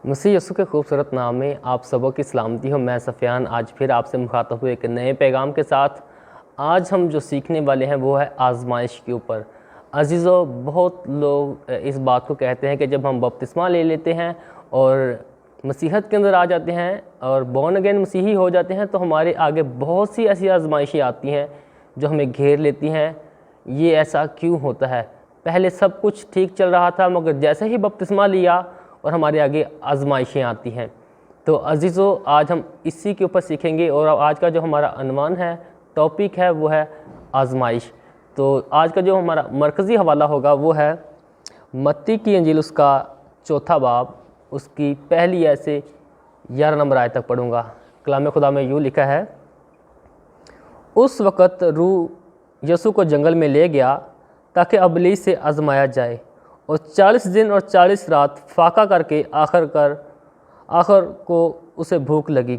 मसीह यीशु के खूबसूरत नाम में आप सबों की सलामती हो। मैं सफ़ियान आज फिर आपसे मुखातब हुए एक नए पैगाम के साथ। आज हम जो सीखने वाले हैं वो है आजमाइश के ऊपर। अजीज़ों, बहुत लोग इस बात को कहते हैं कि जब हम बपतिस्मा ले लेते हैं और मसीहत के अंदर आ जाते हैं और बॉर्न अगेन मसीही हो जाते हैं तो हमारे आगे बहुत सी ऐसी आजमाइशें आती हैं जो हमें घेर लेती हैं। ये ऐसा क्यों होता है? पहले सब कुछ ठीक चल रहा था, मगर जैसे ही बपतिस्मा लिया और हमारे आगे आजमाइशें आती हैं। तो अजीज़ों, आज हम इसी के ऊपर सीखेंगे और आज का जो हमारा अनवान है, टॉपिक है, वो है आजमाइश। तो आज का जो हमारा मरकज़ी हवाला होगा वो है मत्ती की इंजील, उसका 4 बाब, उसकी पहली ऐसे 11 नंबर आयत तक पढ़ूँगा। कलाम खुदा में यूँ लिखा है, उस वक़्त रूह यीशु को जंगल में ले गया ताकि इब्लीस से आजमाया जाए, और 40 दिन और 40 रात फाका करके आखिर को उसे भूख लगी।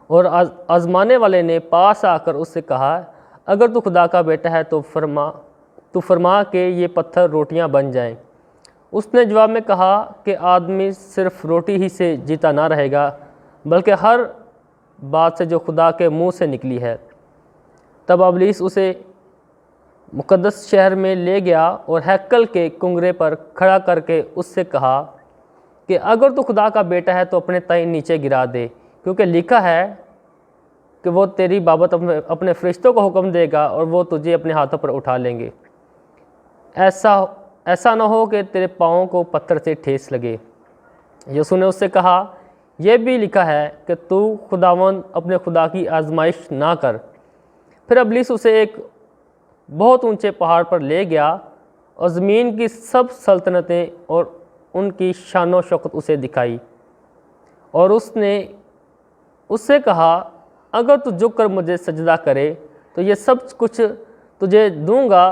और आजमाने वाले ने पास आकर उससे कहा, अगर तू खुदा का बेटा है तो फरमा के ये पत्थर रोटियां बन जाएं। उसने जवाब में कहा कि आदमी सिर्फ रोटी ही से जीता ना रहेगा, बल्कि हर बात से जो खुदा के मुंह से निकली है। तब इब्लीस उसे मुकद्दस शहर में ले गया और हैकल के कुंगरे पर खड़ा करके उससे कहा कि अगर तू खुदा का बेटा है तो अपने ताई नीचे गिरा दे, क्योंकि लिखा है कि वो तेरी बाबत अपने फरिश्तों को हुक्म देगा और वो तुझे अपने हाथों पर उठा लेंगे। ऐसा ना हो कि तेरे पाँवों को पत्थर से ठेस लगे। यीशु ने उससे कहा, यह भी लिखा है कि तू खुदावंद अपने खुदा की आजमाइश ना कर। फिर इब्लीस उसे एक बहुत ऊंचे पहाड़ पर ले गया और ज़मीन की सब सल्तनतें और उनकी शान शौकत उसे दिखाई, और उसने उससे कहा, अगर तू झुक कर मुझे सजदा करे तो ये सब कुछ तुझे दूंगा।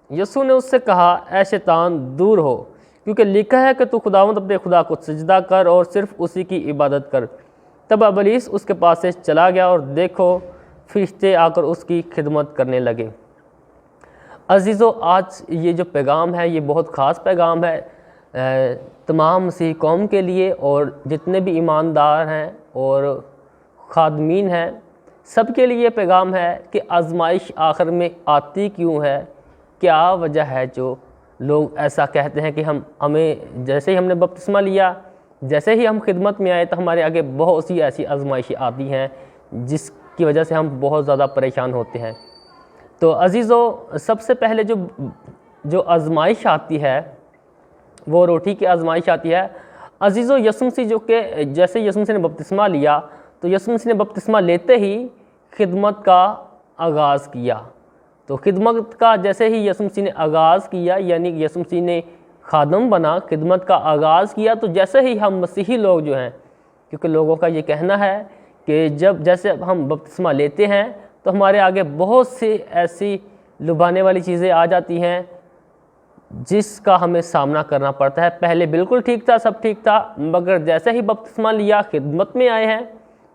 यीशु ने उससे कहा, ऐ शैतान दूर हो, क्योंकि लिखा है कि तू खुदावंद अपने खुदा को सजदा कर और सिर्फ उसी की इबादत कर। तब इब्लीस उसके पास से चला गया और देखो, फरिश्ते आकर उसकी खिदमत करने लगे। अजीज़ों, आज ये जो पैगाम है ये बहुत ख़ास पैगाम है तमाम मसीह कौम के लिए, और जितने भी ईमानदार हैं और खादमीन हैं सब के लिए पैगाम है कि आजमाइश आखिर में आती क्यों है, क्या वजह है जो लोग ऐसा कहते हैं कि हमें जैसे ही हमने बपतिस्मा लिया, जैसे ही हम खिदमत में आए तो हमारे आगे बहुत सी ऐसी आजमाइशें आती हैं जिसकी वजह से हम बहुत ज़्यादा परेशान होते हैं। तो अजीज़ों, सबसे पहले जो आजमाइश आती है वो रोटी की आजमाइश आती है। अजीज़ों, यीशु मसीह जैसे यीशु मसीह ने बपतिस्मा लिया तो यीशु मसीह ने बपतिस्मा लेते ही खिदमत का आगाज़ किया। तो खिदमत का जैसे ही यीशु मसीह ने आगाज़ किया, यानी यीशु मसीह ने खादम बना, खिदमत का आगाज़ किया, तो जैसे ही हम मसीही लोग जो हैं, क्योंकि लोगों का ये कहना है कि जैसे हम बपतिस्मा लेते हैं तो हमारे आगे बहुत सी ऐसी लुभाने वाली चीज़ें आ जाती हैं जिसका हमें सामना करना पड़ता है। पहले बिल्कुल ठीक था, सब ठीक था, मगर जैसे ही बपतिस्मा लिया, खिदमत में आए हैं,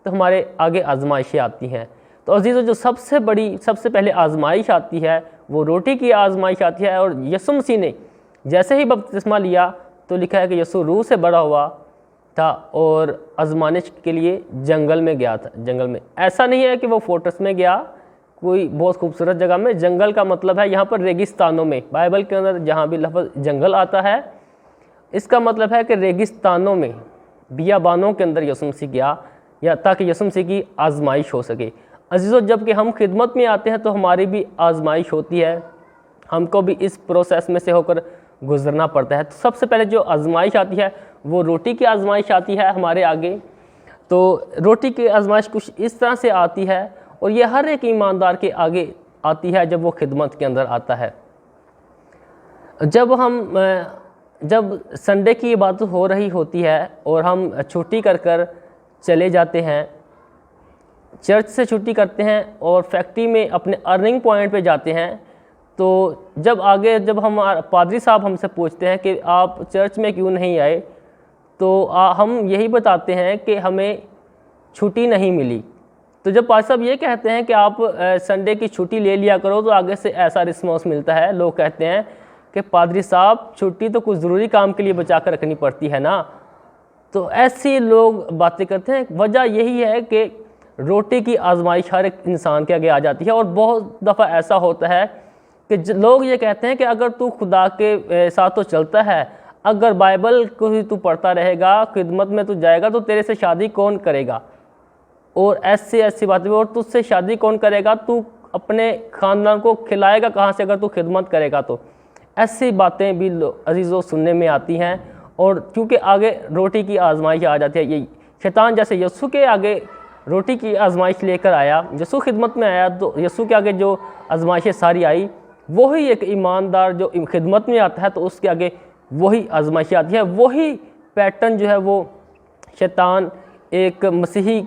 तो हमारे आगे आजमाइशें आती हैं। तो अजीज़ों, जो सबसे पहले आजमाइश आती है वो रोटी की आजमाइश आती है। और यीशु मसीह ने जैसे ही बपतिस्मा लिया तो लिखा है कि यीशु रूह से बड़ा हुआ था और आजमाइश के लिए जंगल में गया था। जंगल में ऐसा नहीं है कि वो फोर्ट्रेस में गया, कोई बहुत खूबसूरत जगह में। जंगल का मतलब है यहाँ पर रेगिस्तानों में। बाइबल के अंदर जहाँ भी लफ्ज़ जंगल आता है, इसका मतलब है कि रेगिस्तानों में, बियाबानों के अंदर यीशु मसीह गया, या ताकि यीशु मसीह की आजमाइश हो सके। अजीज़ों, जब कि हम खिदमत में आते हैं तो हमारी भी आजमाइश होती है, हमको भी इस प्रोसेस में से होकर गुजरना पड़ता है। तो सबसे पहले जो आजमाइश आती है वो रोटी की आजमाइश आती है हमारे आगे। तो रोटी की आजमाइश कुछ इस तरह से आती है, और ये हर एक ईमानदार के आगे आती है जब वो खिदमत के अंदर आता है। जब संडे की इबादत हो रही होती है और हम छुट्टी कर चले जाते हैं, चर्च से छुट्टी करते हैं और फैक्ट्री में अपने अर्निंग पॉइंट पे जाते हैं, तो जब हम पादरी साहब हमसे पूछते हैं कि आप चर्च में क्यों नहीं आए, तो हम यही बताते हैं कि हमें छुट्टी नहीं मिली। तो जब पादरी साहब ये कहते हैं कि आप संडे की छुट्टी ले लिया करो, तो आगे से ऐसा रिस्पॉन्स मिलता है। लोग कहते हैं कि पादरी साहब, छुट्टी तो कुछ ज़रूरी काम के लिए बचा कर रखनी पड़ती है ना। तो ऐसे लोग बातें करते हैं। वजह यही है कि रोटी की आजमाइश हर एक इंसान के आगे आ जाती है। और बहुत दफ़ा ऐसा होता है कि लोग ये कहते हैं कि अगर तू खुदा के साथ तो चलता है, अगर बाइबल को ही तू पढ़ता रहेगा, खिदमत में तू जाएगा, तो तेरे से शादी कौन करेगा, और ऐसी बातें। और तुझसे शादी कौन करेगा, तू अपने ख़ानदान को खिलाएगा कहाँ से अगर तू खिदमत करेगा। तो ऐसी बातें भी अजीज़ों सुनने में आती हैं। और क्योंकि आगे रोटी की आजमाइश आ जाती है, ये शैतान जैसे यीशु के आगे रोटी की आजमाइश लेकर आया, यीशु खिदमत में आया, तो यीशु के आगे जो आजमाइशें सारी आई, वही एक ईमानदार जो खिदमत में आता है तो उसके आगे वही आजमाइशें आती है। वही पैटर्न जो है वो शैतान एक मसीही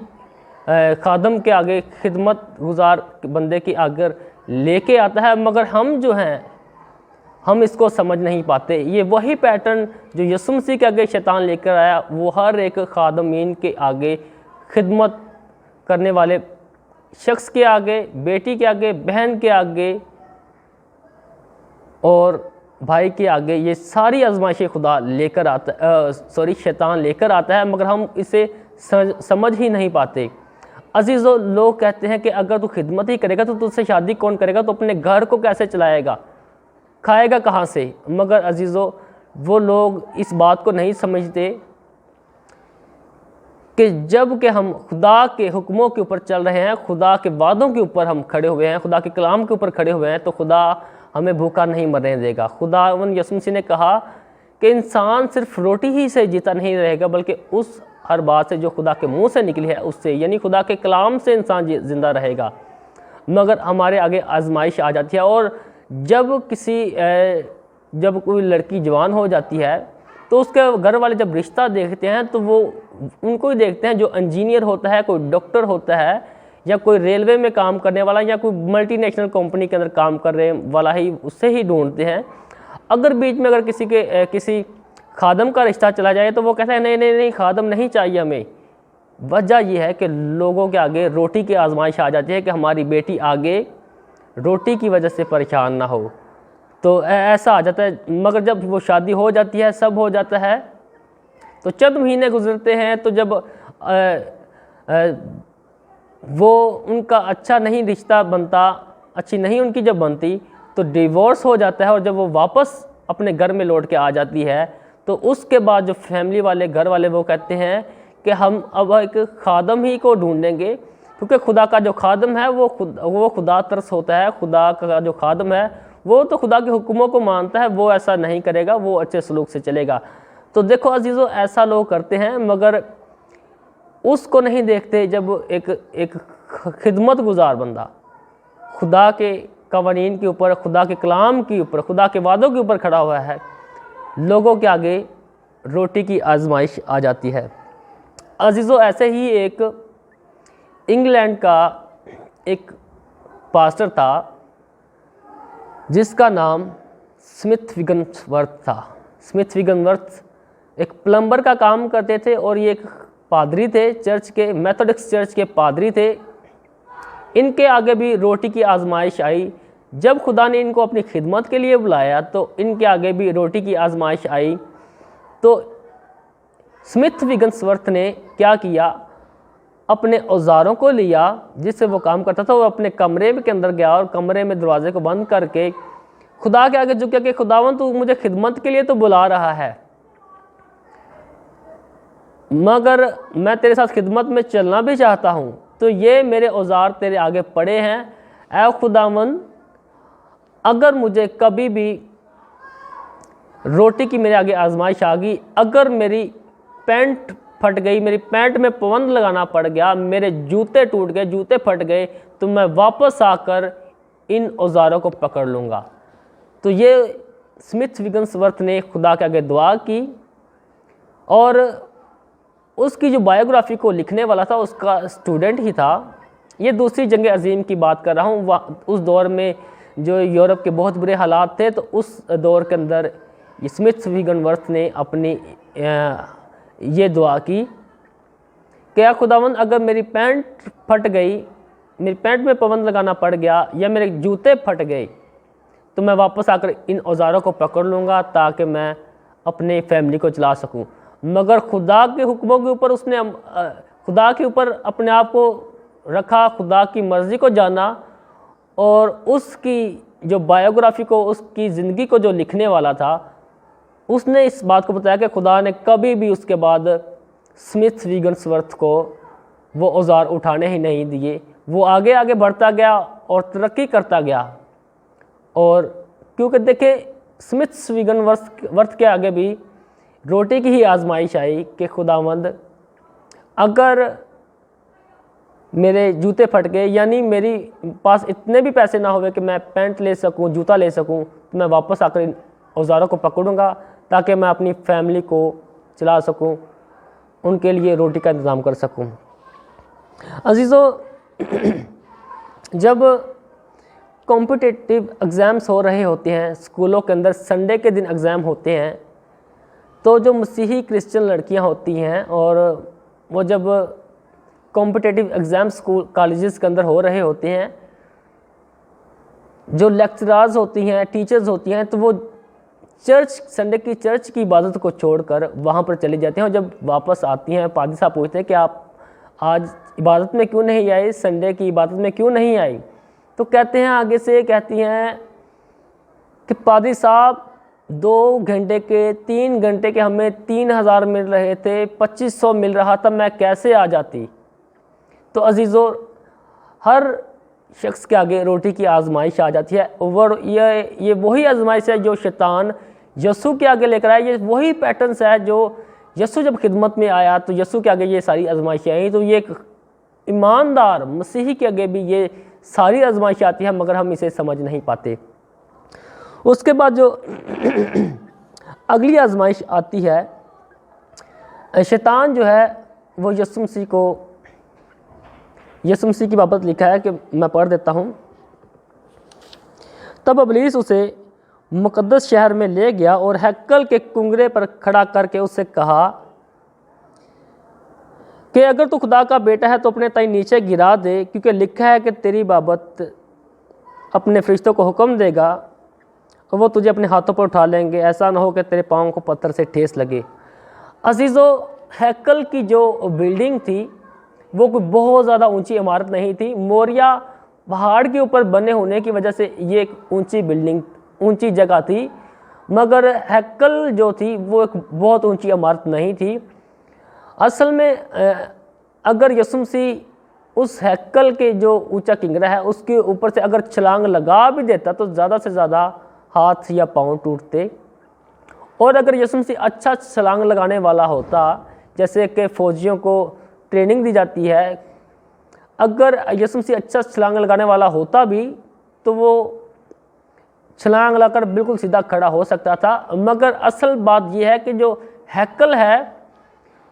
खादम के आगे, खिदमत गुजार बंदे के आगे लेके आता है। मगर हम जो हैं, हम इसको समझ नहीं पाते। ये वही पैटर्न जो यीशु मसीह के आगे शैतान लेकर आया, वो हर एक खादमीन के आगे, खिदमत करने वाले शख्स के आगे, बेटी के आगे, बहन के आगे और भाई के आगे, ये सारी आजमाइशें खुदा लेकर आता शैतान लेकर आता है। मगर हम इसे समझ ही नहीं पाते। अजीज़ों, लोग कहते हैं कि अगर तू खिदमत ही करेगा तो तुझसे शादी कौन करेगा, तो अपने घर को कैसे चलाएगा, खाएगा कहाँ से। मगर अजीज़ों, वो लोग इस बात को नहीं समझते कि जब कि हम खुदा के हुक्मों के ऊपर चल रहे हैं, खुदा के वादों के ऊपर हम खड़े हुए हैं, खुदा के कलाम के ऊपर खड़े हुए हैं, तो खुदा हमें भूखा नहीं मरने देगा। खुदावंद यीशु मसीह ने कहा कि इंसान सिर्फ रोटी ही से जीता नहीं रहेगा, बल्कि उस हर बात से जो खुदा के मुंह से निकली है उससे, यानी खुदा के कलाम से इंसान ज़िंदा रहेगा। मगर हमारे आगे आजमाइश आ जाती है। और जब कोई लड़की जवान हो जाती है तो उसके घर वाले जब रिश्ता देखते हैं तो वो उनको ही देखते हैं जो इंजीनियर होता है, कोई डॉक्टर होता है, या कोई रेलवे में काम करने वाला, या कोई मल्टीनेशनल कंपनी के अंदर काम करने वाला ही, उससे ही ढूंढते हैं। अगर बीच में अगर किसी खादम का रिश्ता चला जाए तो वो कहते हैं नहीं, खादम नहीं चाहिए हमें। वजह यह है कि लोगों के आगे रोटी की आजमाइश आ जाती है कि हमारी बेटी आगे रोटी की वजह से परेशान ना हो, तो ऐसा आ जाता है। मगर जब वो शादी हो जाती है, सब हो जाता है, तो चंद महीने गुजरते हैं, तो जब वो उनका अच्छा नहीं रिश्ता बनता, अच्छी नहीं उनकी जब बनती, तो डिवोर्स हो जाता है। और जब वो वापस अपने घर में लौट के आ जाती है, तो उसके बाद जो फैमिली वाले, घर वाले, वो कहते हैं कि हम अब एक खादम ही को ढूंढेंगे, क्योंकि खुदा का जो खादम है वो खुदा तरस होता है। खुदा का जो खादम है वो तो खुदा के हुक्मों को मानता है, वो ऐसा नहीं करेगा, वो अच्छे सलूक से चलेगा। तो देखो अजीज़ों, ऐसा लोग करते हैं, मगर उसको नहीं देखते जब एक खिदमत गुजार बंदा खुदा के कवानीन के ऊपर, खुदा के कलाम के ऊपर, खुदा के वादों के ऊपर खड़ा हुआ है, लोगों के आगे रोटी की आजमाइश आ जाती है। अजीज़ों, ऐसे ही एक इंग्लैंड का एक पास्टर था जिसका नाम स्मिथ विगनवर्थ था। स्मिथ विगनवर्थ एक प्लम्बर का काम करते थे और ये एक पादरी थे, चर्च के, मेथोडिस्ट चर्च के पादरी थे। इनके आगे भी रोटी की आजमाइश आई। जब खुदा ने इनको अपनी खिदमत के लिए बुलाया तो इनके आगे भी रोटी की आजमाइश आई। तो स्मिथ विगनवर्थ ने क्या किया, अपने औजारों को लिया जिससे वो काम करता था, वो अपने कमरे के अंदर गया और कमरे में दरवाजे को बंद करके खुदा के आगे झुक के, खुदावन तू मुझे खिदमत के लिए तो बुला रहा है, मगर मैं तेरे साथ खिदमत में चलना भी चाहता हूँ, तो ये मेरे औजार तेरे आगे पड़े हैं। ऐ खुदावन, अगर मुझे कभी भी रोटी की मेरे आगे आजमाइश आ गई, अगर मेरी पैंट फट गई, मेरी पैंट में पवंद लगाना पड़ गया, मेरे जूते टूट गए, जूते फट गए, तो मैं वापस आकर इन औजारों को पकड़ लूँगा। तो ये स्मिथ विगनवर्थ ने खुदा के आगे दुआ की और उसकी जो बायोग्राफी को लिखने वाला था उसका स्टूडेंट ही था। ये दूसरी जंग अजीम की बात कर रहा हूँ। उस दौर में जो यूरोप के बहुत बुरे हालात थे, तो उस दौर के अंदर स्मिथ विगनवर्थ ने अपनी ये दुआ की कि खुदावंद, अगर मेरी पैंट फट गई, मेरी पैंट में पवंद लगाना पड़ गया, या मेरे जूते फट गए, तो मैं वापस आकर इन औजारों को पकड़ लूँगा ताकि मैं अपने फैमिली को चला सकूँ। मगर खुदा के हुक्मों के ऊपर उसने खुदा के ऊपर अपने आप को रखा, खुदा की मर्ज़ी को जाना, और उसकी जो बायोग्राफी को, उसकी ज़िंदगी को जो लिखने वाला था, उसने इस बात को बताया कि खुदा ने कभी भी उसके बाद स्मिथ विगन्सवर्थ को वो औजार उठाने ही नहीं दिए। वो आगे आगे बढ़ता गया और तरक्की करता गया। और क्योंकि देखें, स्मिथ विगन्सवर्थ के आगे भी रोटी की ही आजमाइश आई कि खुदावंद, अगर मेरे जूते फट गए, यानी मेरी पास इतने भी पैसे ना हुए कि मैं पैंट ले सकूं, जूता ले सकूं, तो मैं वापस आकर इन औजारों को पकड़ूंगा ताकि मैं अपनी फैमिली को चला सकूं, उनके लिए रोटी का इंतज़ाम कर सकूं। अजीज़ों, जब कॉम्पिटिटिव एग्ज़ाम्स हो रहे होते हैं स्कूलों के अंदर, संडे के दिन एग्ज़ाम होते हैं, तो जो मसीही क्रिश्चियन लड़कियां होती हैं और वो जब कॉम्पिटिटिव एग्ज़ाम स्कूल कॉलेजेस के अंदर हो रहे होते हैं, जो लेक्चरार्स होती हैं, टीचर्स होती हैं, तो वो चर्च, संडे की चर्च की इबादत को छोड़कर वहाँ पर चले जाते हैं। और जब वापस आती हैं, पादरी साहब पूछते हैं कि आप आज इबादत में क्यों नहीं आई, संडे की इबादत में क्यों नहीं आई, तो कहते हैं, आगे से कहती हैं कि पादरी साहब 2 घंटे के, 3 घंटे के हमें 3000 मिल रहे थे, 2500 मिल रहा था, मैं कैसे आ जाती। तो अजीज़ों, हर शख्स के आगे रोटी की आजमाइश आ जाती है। और ये वही आजमाइश है जो शैतान यसू के आगे लेकर आया। ये वही पैटर्न्स है जो यसू जब खिदमत में आया तो यसू के आगे ये सारी आजमाइशें आई। तो ये एक ईमानदार मसीही के आगे भी ये सारी आजमाइशें आती है, मगर हम इसे समझ नहीं पाते। उसके बाद जो अगली आजमाइश आती है, शैतान जो है वो यसू मसीह की बाबत लिखा है कि मैं पढ़ देता हूँ। तब इब्लीस उसे मुकद्दस शहर में ले गया और हैकल के कुंगरे पर खड़ा करके उससे कहा कि अगर तू खुदा का बेटा है तो अपने ताई नीचे गिरा दे, क्योंकि लिखा है कि तेरी बाबत अपने फरिश्तों को हुक्म देगा और वो तुझे अपने हाथों पर उठा लेंगे, ऐसा ना हो कि तेरे पाँव को पत्थर से ठेस लगे। अजीज़ों, हैकल की जो बिल्डिंग थी वो कोई बहुत ज़्यादा ऊंची इमारत नहीं थी। मोरिया पहाड़ के ऊपर बने होने की वजह से ये एक ऊंची बिल्डिंग, ऊंची जगह थी, मगर हैकल जो थी वो एक बहुत ऊंची इमारत नहीं थी। असल में अगर यसू मसीह उस हैकल के जो ऊंचा किंगरा है उसके ऊपर से अगर छलांग लगा भी देता तो ज़्यादा से ज़्यादा हाथ या पाँव टूटते। और अगर यसू मसीह अच्छा छलांग लगाने वाला होता, जैसे कि फ़ौजियों को ट्रेनिंग दी जाती है, अगर यसू मसीह अच्छा छलांग लगाने वाला होता भी तो वो छलांग लगाकर बिल्कुल सीधा खड़ा हो सकता था। मगर असल बात यह है कि जो हैकल है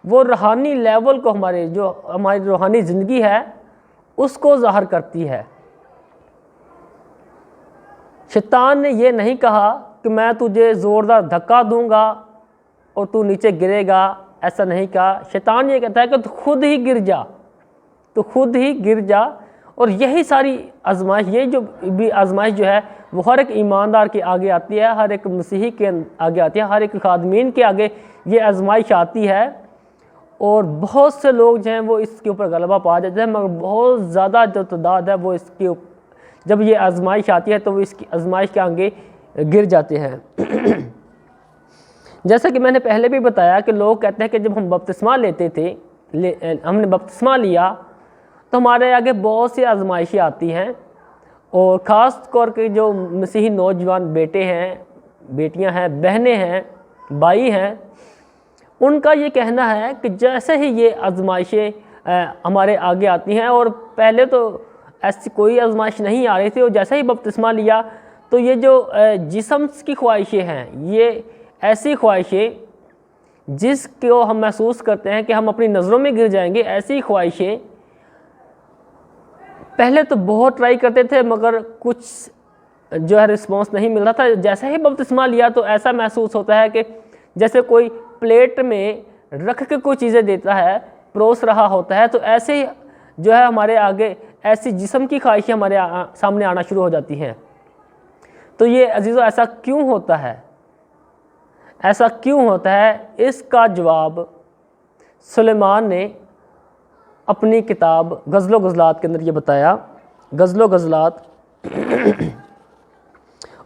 वो रूहानी लेवल को, हमारी रूहानी ज़िंदगी है उसको ज़ाहिर करती है। शैतान ने यह नहीं कहा कि मैं तुझे ज़ोरदार धक्का दूंगा और तू नीचे गिरेगा, ऐसा नहीं कहा। शैतान ये कहता है कि तू खुद ही गिर जा, तो खुद ही गिर जा। और यही सारी आजमाइश, ये जो भी आजमाइश जो है वो हर एक ईमानदार के आगे आती है, हर एक मसीही के आगे आती है, हर एक खादमीन के आगे ये आजमाइश आती है। और बहुत से लोग जो हैं वो इसके ऊपर गलबा पा जाते हैं, मगर बहुत ज़्यादा जो तादाद है वो इसके जब ये आजमाइश आती है तो वो इसकी आजमाइश के आगे गिर जाते हैं। जैसा कि मैंने पहले भी बताया कि लोग कहते हैं कि जब हम बपतिस्मा लेते थे, हमने बपतिस्मा लिया तो हमारे आगे बहुत सी आजमाइशें आती हैं। और ख़ास तौर के जो मसीही नौजवान बेटे हैं, बेटियां हैं, बहनें हैं, भाई हैं, उनका ये कहना है कि जैसे ही ये आजमाइशें हमारे आगे आती हैं, और पहले तो ऐसी कोई आजमाइश नहीं आ रही थी, और जैसे ही बपतिस्मा लिया तो ये जो जिस्म की ख्वाहिशें हैं, ये ऐसी ख्वाहिशें जिसको हम महसूस करते हैं कि हम अपनी नज़रों में गिर जाएंगे, ऐसी ख्वाहिशें पहले तो बहुत ट्राई करते थे मगर कुछ जो है रिस्पॉन्स नहीं मिल रहा था। जैसे ही बपतिस्मा लिया तो ऐसा महसूस होता है कि जैसे कोई प्लेट में रख के कोई चीज़ें देता है, परोस रहा होता है, तो ऐसे ही जो है हमारे आगे ऐसी जिस्म की ख्वाहिशें हमारे सामने आना शुरू हो जाती हैं। तो ये अजीज़ों ऐसा क्यों होता है? ऐसा क्यों होता है? इसका जवाब सुलेमान ने अपनी किताब गज़ल व गज़लात के अंदर ये बताया। गज़ल व गज़लात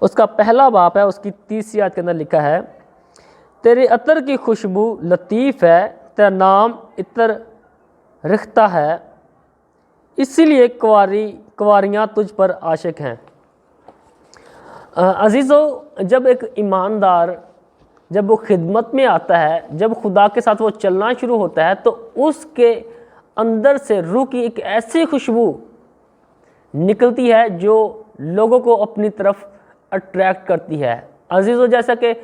उसका पहला बाब है, उसकी 30वीं आयत के अंदर लिखा है, तेरे अतर की खुशबू लतीफ़ है, तेरा नाम इतर रिख्ता है, इसीलिए कुंवारियाँ तुझ पर आशिक हैं। अजीज़ों, जब एक ईमानदार जब वो खिदमत में आता है, जब खुदा के साथ वो चलना शुरू होता है, तो उसके अंदर से रूह की एक ऐसी खुशबू निकलती है जो लोगों को अपनी तरफ अट्रैक्ट करती है। अजीज़ों, जैसा कि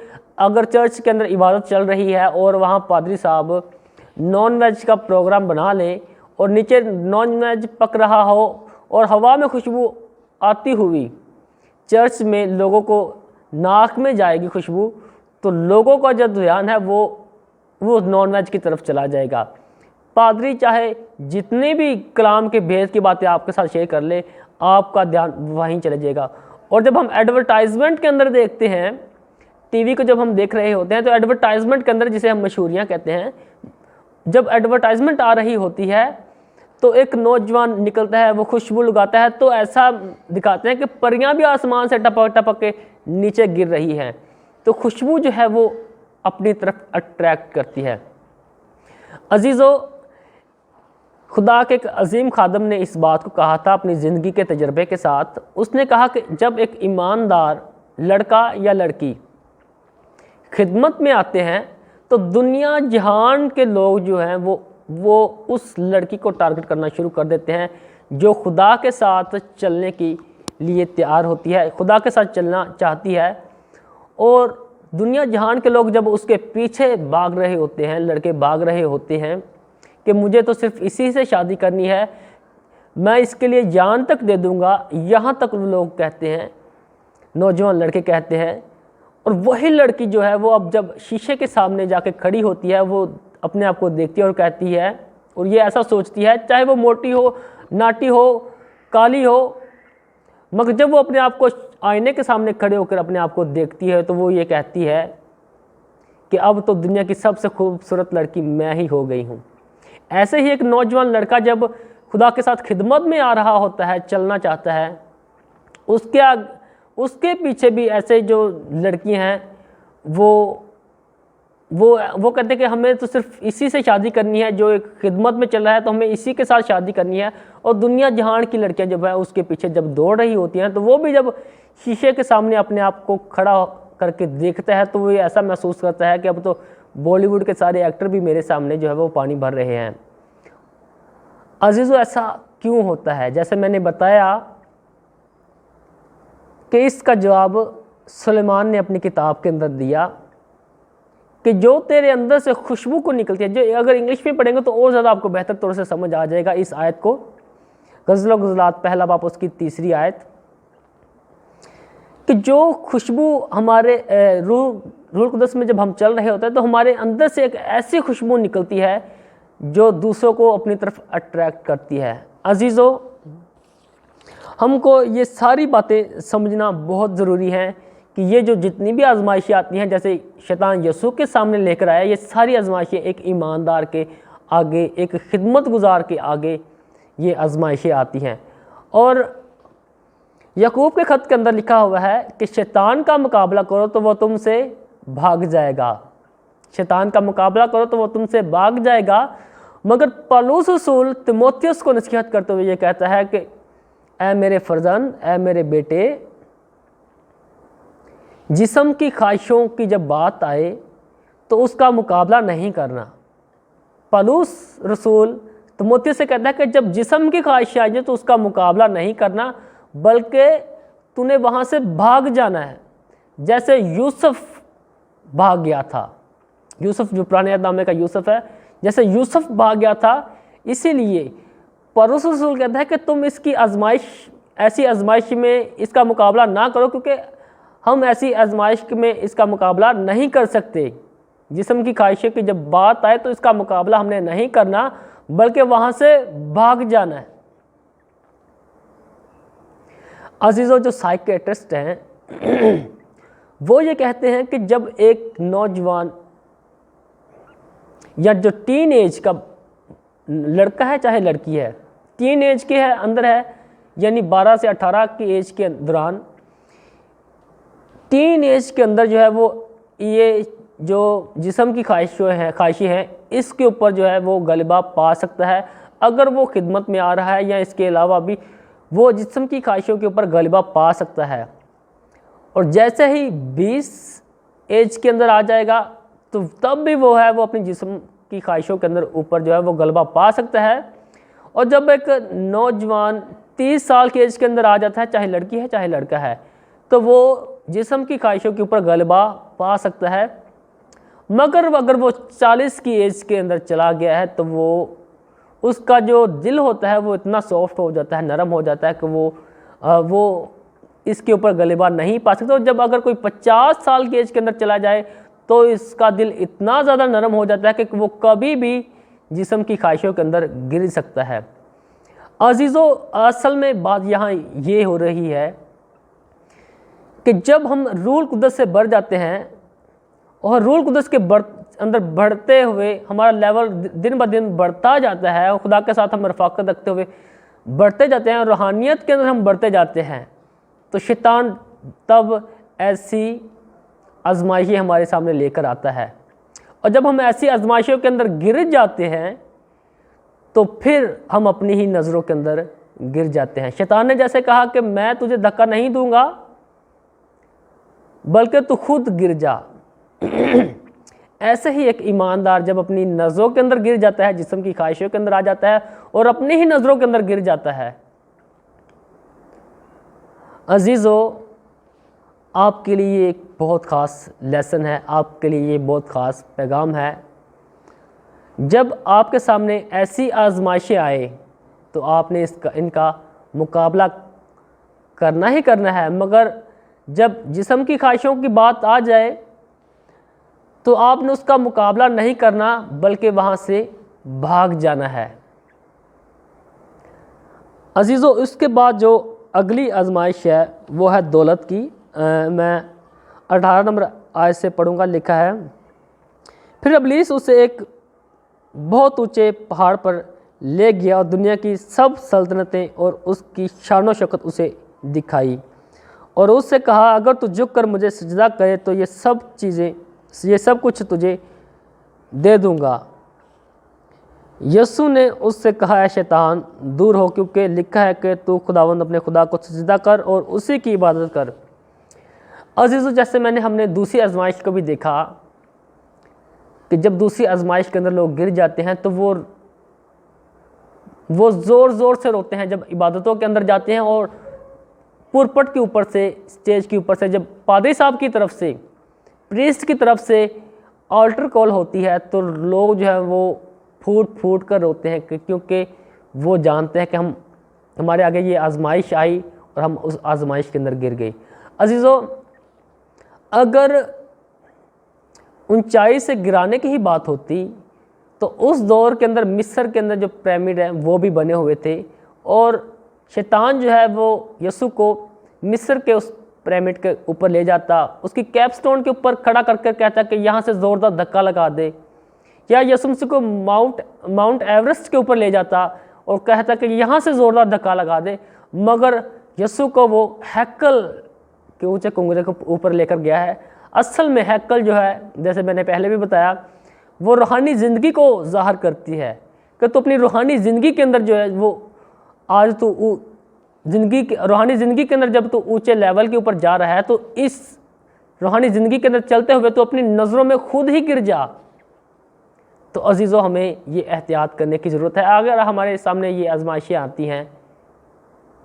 अगर चर्च के अंदर इबादत चल रही है और वहाँ पादरी साहब नॉन वेज का प्रोग्राम बना लें और नीचे नॉन वेज पक रहा हो और हवा में खुशबू आती हुई चर्च में लोगों को नाक में जाएगी खुशबू, तो लोगों का जो ध्यान है वो नॉन वेज की तरफ चला जाएगा। पादरी चाहे जितने भी कलाम के भेद की बातें आपके साथ शेयर कर ले, आपका ध्यान वहीं चला जाएगा। और जब हम एडवर्टाइजमेंट के अंदर देखते हैं, टीवी को जब हम देख रहे होते हैं, तो एडवर्टाइजमेंट के अंदर, जिसे हम मशहूरियाँ कहते हैं, जब एडवर्टाइजमेंट आ रही होती है तो एक नौजवान निकलता है, वो खुशबू लगाता है, तो ऐसा दिखाते हैं कि परियां भी आसमान से टपक टपक के नीचे गिर रही हैं। तो खुशबू जो है वो अपनी तरफ अट्रैक्ट करती है। अजीज़ों, खुदा के एक अजीम खादम ने इस बात को कहा था अपनी ज़िंदगी के तजर्बे के साथ। उसने कहा कि जब एक ईमानदार लड़का या लड़की खिदमत में आते हैं तो दुनिया जहान के लोग जो हैं वो उस लड़की को टारगेट करना शुरू कर देते हैं, जो खुदा के साथ चलने के लिए तैयार होती है, खुदा के साथ चलना चाहती है। और दुनिया जहान के लोग जब उसके पीछे भाग रहे होते हैं, लड़के भाग रहे होते हैं कि मुझे तो सिर्फ इसी से शादी करनी है, मैं इसके लिए जान तक दे दूंगा, यहाँ तक लोग कहते हैं, नौजवान लड़के कहते हैं। और वही लड़की जो है वो अब जब शीशे के सामने जाके खड़ी होती है, वो अपने आप को देखती है और कहती है, और ये ऐसा सोचती है, चाहे वो मोटी हो, नाटी हो, काली हो, मगर जब वो अपने आप को आईने के सामने खड़े होकर अपने आप को देखती है, तो वो ये कहती है कि अब तो दुनिया की सबसे खूबसूरत लड़की मैं ही हो गई हूँ। ऐसे ही एक नौजवान लड़का जब खुदा के साथ खिदमत में आ रहा होता है, चलना चाहता है, उसके पीछे भी ऐसे जो लड़कियां हैं वो कहते हैं कि हमें तो सिर्फ इसी से शादी करनी है, जो एक खिदमत में चल रहा है, तो हमें इसी के साथ शादी करनी है। और दुनिया जहान की लड़कियां जब है उसके पीछे जब दौड़ रही होती हैं, तो वो भी जब शीशे के सामने अपने आप को खड़ा करके देखता है, तो वो ऐसा महसूस करता है कि अब तो बॉलीवुड के सारे एक्टर भी मेरे सामने जो है वो पानी भर रहे हैं। अजीज़ों, ऐसा क्यों होता है? जैसे मैंने बताया कि इसका जवाब सुलेमान ने अपनी किताब के अंदर दिया कि जो तेरे अंदर से खुशबू को निकलती है, जो अगर इंग्लिश में पढ़ेंगे तो और ज़्यादा आपको बेहतर तौर से समझ आ जाएगा इस आयत को। गज़ल व गज़लात पहला बाब उसकी 3री आयत, कि जो खुशबू हमारे रूह कुदस में जब हम चल रहे होते हैं, तो हमारे अंदर से एक ऐसी खुशबू निकलती है जो दूसरों को अपनी तरफ अट्रैक्ट करती है। अजीज़ों, हमको ये सारी बातें समझना बहुत ज़रूरी है कि ये जो जितनी भी आजमाइशें आती हैं, जैसे शैतान यीशु के सामने लेकर आया, ये सारी आजमाइशें एक ईमानदार के आगे, एक खिदमत गुजार के आगे ये आजमाइशें आती हैं। और याकूब के ख़त के अंदर लिखा हुआ है कि शैतान का मुकाबला करो तो वो तुमसे भाग जाएगा, शैतान का मुकाबला करो तो वो तुमसे भाग जाएगा। मगर पौलुस रसूल तीमुथियुस को नसीहत करते हुए ये कहता है कि ऐ मेरे फर्जंद, ऐ मेरे बेटे, जिस्म की ख्वाहिशों की जब बात आए तो उसका मुकाबला नहीं करना। पौलुस रसूल तीमुथियुस से कहता है कि जब जिस्म की ख्वाहिशें आ जाए तो उसका मुकाबला नहीं करना, बल्कि तूने वहाँ से भाग जाना है, जैसे यूसुफ भाग गया था। यूसुफ जो पुराने नामे का यूसुफ है, जैसे यूसुफ भाग गया था, इसीलिए पौलुस रसूल कहता है कि तुम इसकी आजमाइश, ऐसी आजमाइश में इसका मुकाबला ना करो, क्योंकि हम ऐसी आजमाइश में इसका मुकाबला नहीं कर सकते। जिस्म की ख्वाहिशें की जब बात आए तो इसका मुकाबला हमने नहीं करना, बल्कि वहाँ से भाग जाना है। अजीज़ों, जो साइकियाट्रिस्ट हैं वो ये कहते हैं कि जब एक नौजवान या जो टीन एज का लड़का है चाहे लड़की है, टीन एज के है अंदर है, यानी 12 से 18 की एज के दौरान, टीन एज के अंदर जो है वो ये जो जिस्म की ख्वाहिशें हैं इसके ऊपर जो है वो गलबा पा सकता है अगर वो खिदमत में आ रहा है, या इसके अलावा भी वो जिस्म की ख्वाहिशों के ऊपर गलबा पा सकता है। और जैसे ही 20 एज के अंदर आ जाएगा तो तब भी वो है वो अपनी जिस्म की ख्वाहिशों के अंदर ऊपर जो है वो गलबा पा सकता है। और जब एक नौजवान 30 साल की एज के अंदर आ जाता है, चाहे लड़की है चाहे लड़का है, तो वो जिस्म की ख्वाहिशों के ऊपर गलबा पा सकता है। मगर अगर वो 40 की एज के अंदर चला गया है तो वो उसका जो दिल होता है वो इतना सॉफ्ट हो जाता है, नरम हो जाता है कि वो इसके ऊपर गलबा नहीं पा सकता। और जब अगर कोई 50 साल की एज के अंदर चला जाए तो इसका दिल इतना ज़्यादा नरम हो जाता है कि वो कभी भी जिस्म की ख्वाहिशों के अंदर गिर सकता है। अजीज़ों, असल में बात यहाँ ये हो रही है कि जब हम रूल कुदस से बढ़ जाते हैं और रूल कुदस के अंदर बढ़ते हुए हमारा लेवल दिन ब दिन बढ़ता जाता है और खुदा के साथ हम रफ़ाकत रखते हुए बढ़ते जाते हैं और रूहानियत के अंदर हम बढ़ते जाते हैं, तो शैतान तब ऐसी आजमाइशें हमारे सामने लेकर आता है। और जब हम ऐसी आजमाइशों के अंदर गिर जाते हैं तो फिर हम अपनी ही नज़रों के अंदर गिर जाते हैं। शैतान ने जैसे कहा कि मैं तुझे धक्का नहीं दूंगा बल्कि तू खुद गिर जा, ऐसे ही एक ईमानदार जब अपनी नज़रों के अंदर गिर जाता है, जिस्म की ख्वाहिशों के अंदर आ जाता है और अपनी ही नज़रों के अंदर गिर जाता है, अजीज़ों, आपके लिए एक बहुत ख़ास लेसन है, आपके लिए ये बहुत ख़ास पैगाम है। जब आपके सामने ऐसी आजमाइशें आए तो आपने इनका मुकाबला करना ही करना है। मगर जब जिस्म की ख्वाहिशों की बात आ जाए तो आपने उसका मुकाबला नहीं करना बल्कि वहाँ से भाग जाना है। अजीज़ों, उसके बाद जो अगली आजमाइश है वो है दौलत की। मैं 18 नंबर आयत से पढ़ूंगा। लिखा है, फिर इब्लीस उसे एक बहुत ऊंचे पहाड़ पर ले गया और दुनिया की सब सल्तनतें और उसकी शान व शौकत उसे दिखाई और उससे कहा, अगर तू झुक कर मुझे सजदा करे तो ये सब कुछ तुझे दे दूंगा। यसु ने उससे कहा, है शैतान दूर हो, क्योंकि लिखा है कि तू खुदावंद अपने खुदा को सजदा कर और उसी की इबादत कर। अजीज़ों, जैसे हमने दूसरी आजमाइश को भी देखा कि जब दूसरी आजमाइश के अंदर लोग गिर जाते हैं तो वो ज़ोर ज़ोर से रोते हैं। जब इबादतों के अंदर जाते हैं और पुरपट के ऊपर से, स्टेज के ऊपर से, जब पादरी साहब की तरफ से, प्रीस्ट की तरफ से ऑल्टर कॉल होती है तो लोग जो है वो फूट फूट कर रोते हैं, क्योंकि वो जानते हैं कि हमारे आगे ये आजमाइश आई और हम उस आजमाइश के अंदर गिर गए। अजीज़ों, अगर ऊंचाई से गिराने की ही बात होती तो उस दौर के अंदर मिस्र के अंदर जो पिरामिड है वो भी बने हुए थे और शैतान जो है वो यसु को मिस्र के उस पिरामिड के ऊपर ले जाता, उसकी कैपस्टोन के ऊपर खड़ा करके कहता कि यहाँ से ज़ोरदार धक्का लगा दे, या यसु मसीह को माउंट एवरेस्ट के ऊपर ले जाता और कहता कि यहाँ से ज़ोरदार धक्का लगा दे। मगर यसु को वो हैकल के ऊंचे कुंगरे के ऊपर लेकर गया है। असल में हैकल जो है, जैसे मैंने पहले भी बताया, वो रूहानी ज़िंदगी को ज़ाहिर करती है कि तो अपनी रूहानी ज़िंदगी के अंदर जो है वो आज तो रूहानी ज़िंदगी के अंदर जब तो ऊंचे लेवल के ऊपर जा रहा है तो इस रूहानी ज़िंदगी के अंदर चलते हुए तो अपनी नज़रों में खुद ही गिर जा। तो अजीज़ों, हमें ये एहतियात करने की ज़रूरत है। अगर हमारे सामने ये आजमाइशें आती हैं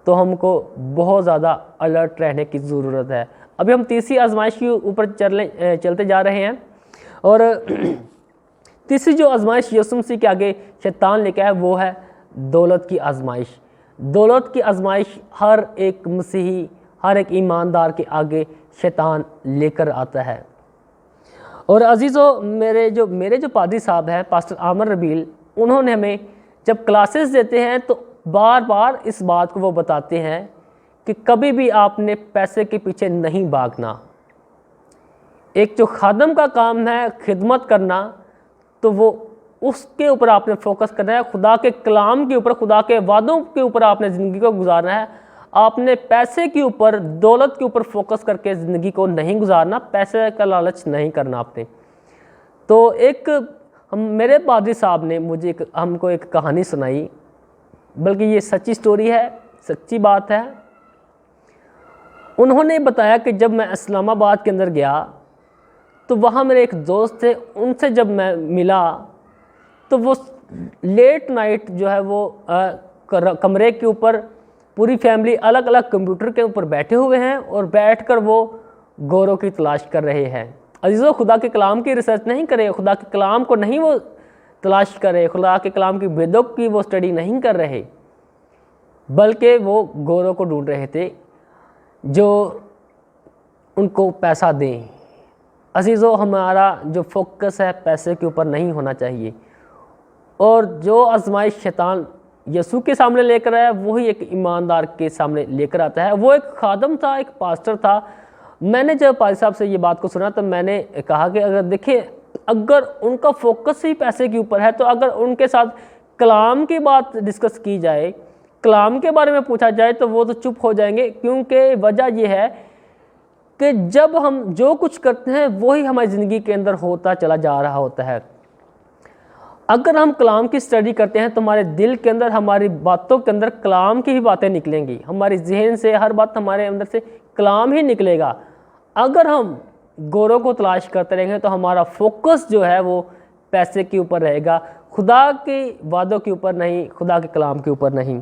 तो हमको बहुत ज़्यादा अलर्ट रहने की ज़रूरत है। अभी हम तीसरी आजमाइश के ऊपर चलते जा रहे हैं और तीसरी जो आजमाइश यसु मसीह के आगे शैतान लेकर है वो है दौलत की आजमाइश। दौलत की आजमाइश हर एक मसीही, हर एक ईमानदार के आगे शैतान लेकर आता है। और अजीज़ों, मेरे जो पादरी साहब हैं, पास्टर आमर रबील, उन्होंने हमें जब क्लासेस देते हैं तो बार बार इस बात को वो बताते हैं कि कभी भी आपने पैसे के पीछे नहीं भागना। एक जो खादम का काम है खिदमत करना, तो वो उसके ऊपर आपने फोकस करना है, खुदा के कलाम के ऊपर, खुदा के वादों के ऊपर आपने ज़िंदगी को गुजारना है। आपने पैसे के ऊपर, दौलत के ऊपर फोकस करके ज़िंदगी को नहीं गुजारना, पैसे का लालच नहीं करना आपने। तो एक मेरे पादरी साहब ने मुझे हमको एक कहानी सुनाई, बल्कि ये सच्ची स्टोरी है, सच्ची बात है। उन्होंने बताया कि जब मैं इस्लामाबाद के अंदर गया तो वहाँ मेरे एक दोस्त थे, उनसे जब मैं मिला तो वो लेट नाइट जो है वो कमरे के ऊपर पूरी फैमिली अलग अलग कंप्यूटर के ऊपर बैठे हुए हैं और बैठकर वो गौरों की तलाश कर रहे हैं। अजीज़ों, खुदा के कलाम की रिसर्च नहीं करे, खुदा के कलाम को नहीं वो तलाश करे, खुदा के कलाम की वेदों की वो स्टडी नहीं कर रहे, बल्कि वो गौरों को ढूंढ रहे थे जो उनको पैसा दें। अजीज़ों, हमारा जो फोकस है पैसे के ऊपर नहीं होना चाहिए। और जो आजमाइश शैतान यीशु के सामने लेकर आया वही एक ईमानदार के सामने लेकर आता है। वो एक खादम था, एक पास्टर था। मैंने जब पादरी साहब से ये बात को सुना तो मैंने कहा कि अगर देखिए, अगर उनका फोकस ही पैसे के ऊपर है तो अगर उनके साथ कलाम की बात डिस्कस की जाए, कलाम के बारे में पूछा जाए तो वो तो चुप हो जाएंगे, क्योंकि वजह ये है कि जब हम जो कुछ करते हैं वही हमारी ज़िंदगी के अंदर होता चला जा रहा होता है। अगर हम कलाम की स्टडी करते हैं तो हमारे दिल के अंदर, हमारी बातों के अंदर कलाम की ही बातें निकलेंगी, हमारी जहन से हर बात हमारे अंदर से कलाम ही निकलेगा। अगर हम गौरों को तलाश करते रहेंगे तो हमारा फोकस जो है वो पैसे के ऊपर रहेगा, खुदा के वादों के ऊपर नहीं, खुदा के कलाम के ऊपर नहीं।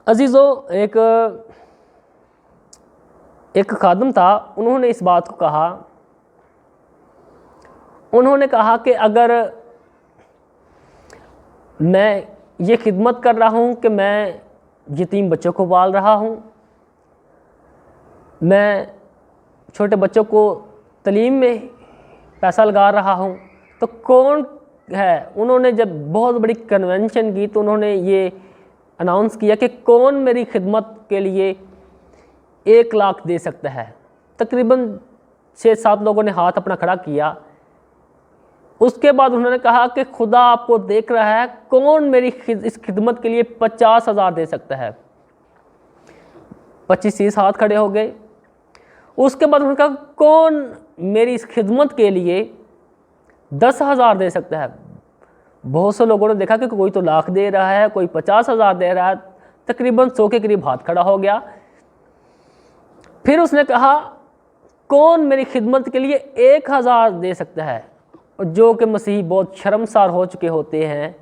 अजीज़ों, एक खादम था, उन्होंने इस बात को कहा, उन्होंने कहा कि अगर मैं ये खिदमत कर रहा हूँ कि मैं यतीम बच्चों को पाल रहा हूँ, मैं छोटे बच्चों को तालीम में पैसा लगा रहा हूँ, तो कौन है? उन्होंने जब बहुत बड़ी कन्वेंशन की तो उन्होंने ये अनाउंस किया कि कौन मेरी खिदमत के लिए 1 लाख दे सकता है। तकरीबन 6-7 लोगों ने हाथ अपना खड़ा किया। उसके बाद उन्होंने कहा कि खुदा आपको देख रहा है, कौन मेरी इस खिदमत के लिए 50,000 दे सकता है। 25-30 हाथ खड़े हो गए। उसके बाद उन्होंने कहा कौन मेरी इस खिदमत के लिए 10,000 दे सकता है। बहुत से लोगों ने देखा कि कोई तो लाख दे रहा है, कोई 50,000 दे रहा है, तकरीबन 100 के करीब हाथ खड़ा हो गया। फिर उसने कहा कौन मेरी खिदमत के लिए 1,000 दे सकता है। जो कि मसीही बहुत शर्मसार हो चुके होते हैं,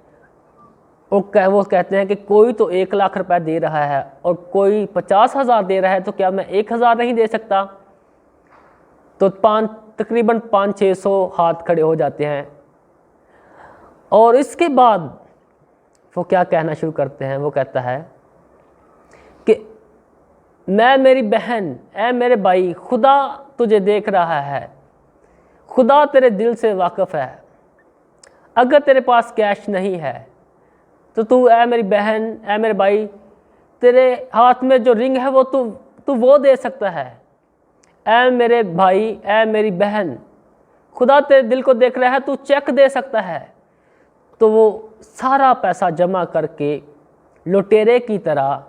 वो कहते हैं कि कोई तो 1 लाख रुपए दे रहा है और कोई 50,000 दे रहा है, तो क्या मैं 1,000 नहीं दे सकता? तो तकरीबन 500-600 हाथ खड़े हो जाते हैं। और इसके बाद वो क्या कहना शुरू करते हैं, वो कहता है कि मैं मेरी बहन, ऐ मेरे भाई, खुदा तुझे देख रहा है, खुदा तेरे दिल से वाकिफ़ है। अगर तेरे पास कैश नहीं है तो तू, ऐ मेरी बहन, ऐ मेरे भाई, तेरे हाथ में जो रिंग है वो तू वो दे सकता है। ऐ मेरे भाई, ऐ मेरी बहन, खुदा तेरे दिल को देख रहा है, तू चेक दे सकता है। तो वो सारा पैसा जमा करके लुटेरे की तरह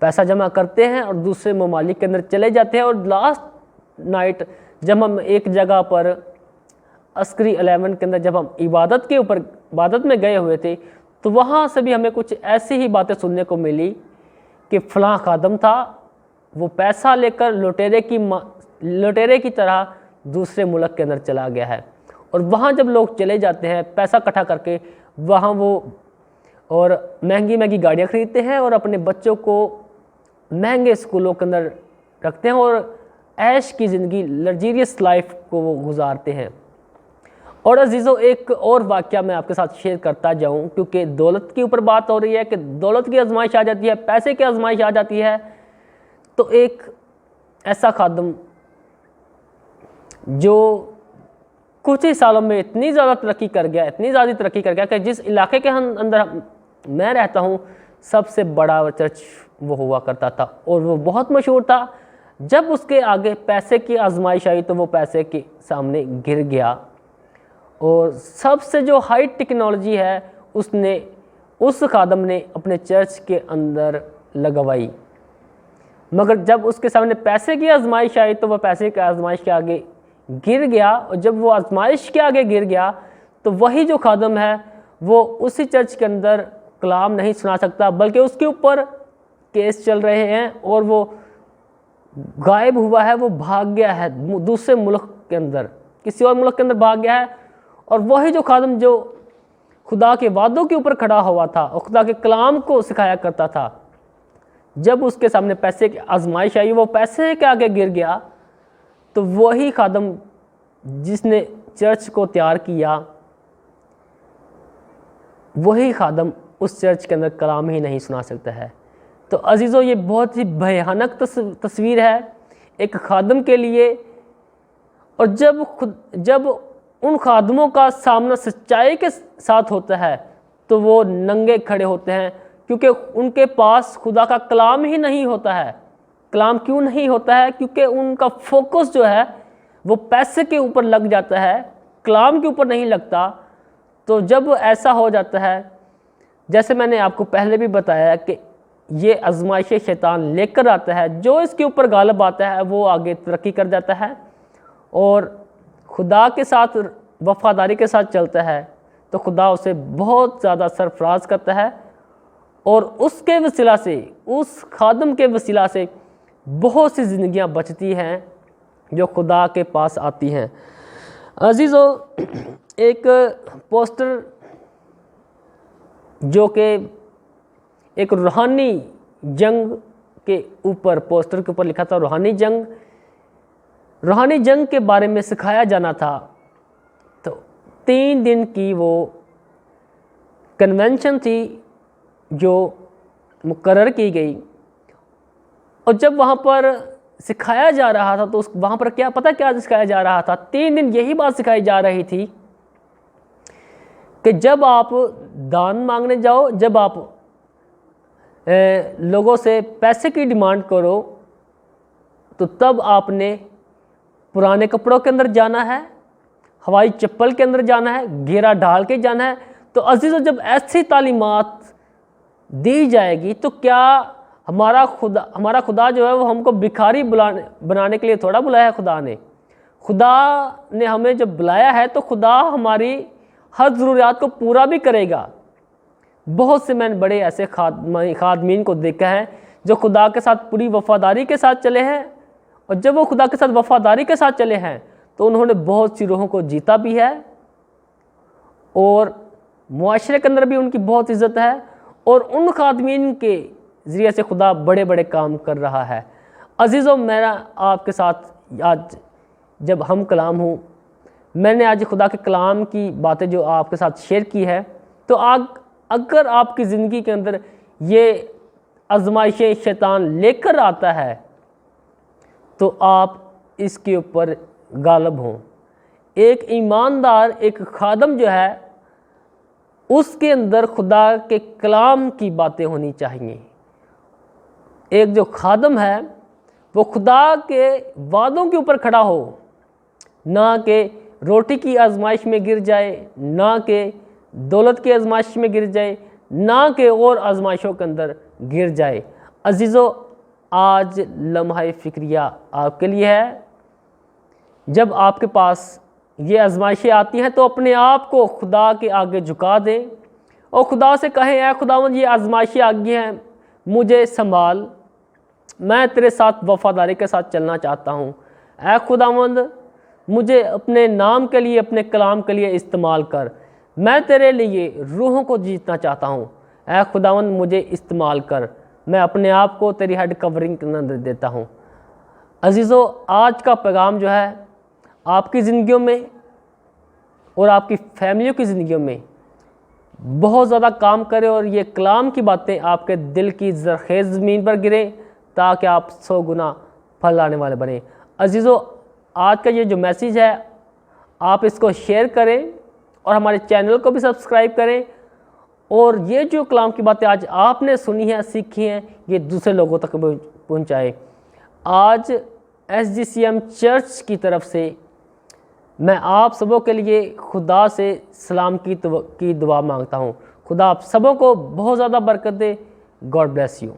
पैसा जमा करते हैं और दूसरे ममालिक के अंदर चले जाते हैं। और लास्ट नाइट जब हम एक जगह पर अस्करी 11 के अंदर जब हम इबादत में गए हुए थे, तो वहाँ से भी हमें कुछ ऐसी ही बातें सुनने को मिली कि फ़लाँ खादम था, वो पैसा लेकर लुटेरे की तरह दूसरे मुल्क के अंदर चला गया है। और वहाँ जब लोग चले जाते हैं पैसा इकट्ठा करके, वहाँ वो और महंगी महंगी गाड़ियाँ खरीदते हैं और अपने बच्चों को महंगे स्कूलों के अंदर रखते हैं और ऐश की ज़िंदगी, लग्जरियस लाइफ को वो गुजारते हैं। और अजीज़ों, एक और वाक़या मैं आपके साथ शेयर करता जाऊं, क्योंकि दौलत के ऊपर बात हो रही है कि दौलत की आजमाइश आ जाती है, पैसे की आजमाइश आ जाती है। तो एक ऐसा खादम जो कुछ ही सालों में इतनी ज़्यादा तरक्की कर गया कि जिस इलाके के अंदर मैं रहता हूँ सबसे बड़ा चर्च वो हुआ करता था और वो बहुत मशहूर था। जब उसके आगे पैसे की आजमाइश आई तो वो पैसे के सामने गिर गया और सबसे जो हाई टेक्नोलॉजी है उस खादम ने अपने चर्च के अंदर लगवाई। मगर जब उसके सामने पैसे की आजमाइश आई तो वह पैसे की आजमाइश के आगे गिर गया, और जब वो आजमाइश के आगे गिर गया तो वही जो खादम है वो उसी चर्च के अंदर कलाम नहीं सुना सकता, बल्कि उसके ऊपर केस चल रहे हैं और वो गायब हुआ है, वो भाग गया है दूसरे मुल्क के अंदर, किसी और मुल्क के अंदर भाग गया है। और वही जो खादम जो खुदा के वादों के ऊपर खड़ा हुआ था और खुदा के कलाम को सिखाया करता था, जब उसके सामने पैसे की आजमाइश आई, वो पैसे के आगे गिर गया, तो वही खादम जिसने चर्च को तैयार किया, वही खादम उस चर्च के अंदर कलाम ही नहीं सुना सकता है। तो अजीज़ों, ये बहुत ही भयानक तस्वीर है एक खादम के लिए। और जब उन खादमों का सामना सच्चाई के साथ होता है तो वो नंगे खड़े होते हैं, क्योंकि उनके पास खुदा का कलाम ही नहीं होता है। कलाम क्यों नहीं होता है? क्योंकि उनका फोकस जो है वो पैसे के ऊपर लग जाता है, कलाम के ऊपर नहीं लगता। तो जब ऐसा हो जाता है, जैसे मैंने आपको पहले भी बताया कि ये आजमाइश शैतान लेकर आता है, जो इसके ऊपर गालिब आता है वो आगे तरक्की कर जाता है और खुदा के साथ वफादारी के साथ चलता है, तो खुदा उसे बहुत ज़्यादा सरफराज करता है और उसके वसीला से, उस खादम के वसीला से बहुत सी ज़िंदगियाँ बचती हैं जो खुदा के पास आती हैं। अजीज़ों, एक पोस्टर जो कि एक रूहानी जंग के ऊपर, पोस्टर के ऊपर लिखा था रूहानी जंग के बारे में सिखाया जाना था। तो 3 दिन की वो कन्वेंशन थी जो मुकर्रर की गई, और जब वहाँ पर सिखाया जा रहा था तो वहाँ पर क्या सिखाया जा रहा था? 3 दिन यही बात सिखाई जा रही थी कि जब आप दान मांगने जाओ, जब आप लोगों से पैसे की डिमांड करो, तो तब आपने पुराने कपड़ों के अंदर जाना है, हवाई चप्पल के अंदर जाना है, घेरा डाल के जाना है। तो अजीज़ों, जब ऐसी तालीमात दी जाएगी तो क्या हमारा खुदा जो है वो हमको भिखारी बनाने के लिए थोड़ा बुलाया है? खुदा ने हमें जब बुलाया है तो खुदा हमारी हर ज़रूरियात को पूरा भी करेगा। बहुत से मैंने बड़े ऐसे खादमीन को देखा है जो खुदा के साथ पूरी वफादारी के साथ चले हैं, और जब वो खुदा के साथ वफादारी के साथ चले हैं तो उन्होंने बहुत सी रूहों को जीता भी है और मुआशरे के अंदर भी उनकी बहुत इज़्ज़त है, और उन खादमीन के ज़रिए से खुदा बड़े बड़े काम कर रहा है। अजीज़ों, मेरा आपके साथ आज जब हम कलाम हूँ, मैंने आज खुदा के कलाम की बातें जो आपके साथ शेयर की है, तो अगर आपकी ज़िंदगी के अंदर ये आजमाइशें शैतान लेकर आता है तो आप इसके ऊपर गालिब हों। एक ईमानदार, एक खादम जो है, उसके अंदर खुदा के कलाम की बातें होनी चाहिए। एक जो खादम है वो खुदा के वादों के ऊपर खड़ा हो, ना कि रोटी की आजमाइश में गिर जाए, ना कि दौलत की आजमाइश में गिर जाए, ना कि और आजमाइशों के अंदर गिर जाए। अजीज़ों, आज लम्हा फ़िक्रिया आपके लिए है। जब आपके पास ये आजमाइशें आती हैं तो अपने आप को खुदा के आगे झुका दें और खुदा से कहें, ऐ खुदावंद, ये आजमाइशें आ गई हैं, मुझे संभाल, मैं तेरे साथ वफादारी के साथ चलना चाहता हूँ। ऐ खुदावंद, मुझे अपने नाम के लिए, अपने कलाम के लिए इस्तेमाल कर, मैं तेरे लिए रूहों को जीतना चाहता हूँ। ऐ खुदावंद, मुझे इस्तेमाल कर, मैं अपने आप को तेरी हेड कवरिंग के अंदर देता हूँ। अजीज़ों, आज का पैगाम जो है आपकी ज़िंदगियों में और आपकी फैमिलियों की ज़िंदगियों में बहुत ज़्यादा काम करे और ये कलाम की बातें आपके दिल की ज़रख़ेज़ ज़मीन पर गिरें, ताकि आप 100 गुना फल लाने वाले बने। अजीज़ों, आज का ये जो मैसेज है आप इसको शेयर करें और हमारे चैनल को भी सब्सक्राइब करें, और ये जो कलाम की बातें आज आपने सुनी हैं, सीखी हैं, ये दूसरे लोगों तक पहुँचाएँ। आज SGCM चर्च की तरफ से मैं आप सबों के लिए खुदा से सलाम की दुआ मांगता हूँ। खुदा आप सबों को बहुत ज़्यादा बरकत दे। God bless you.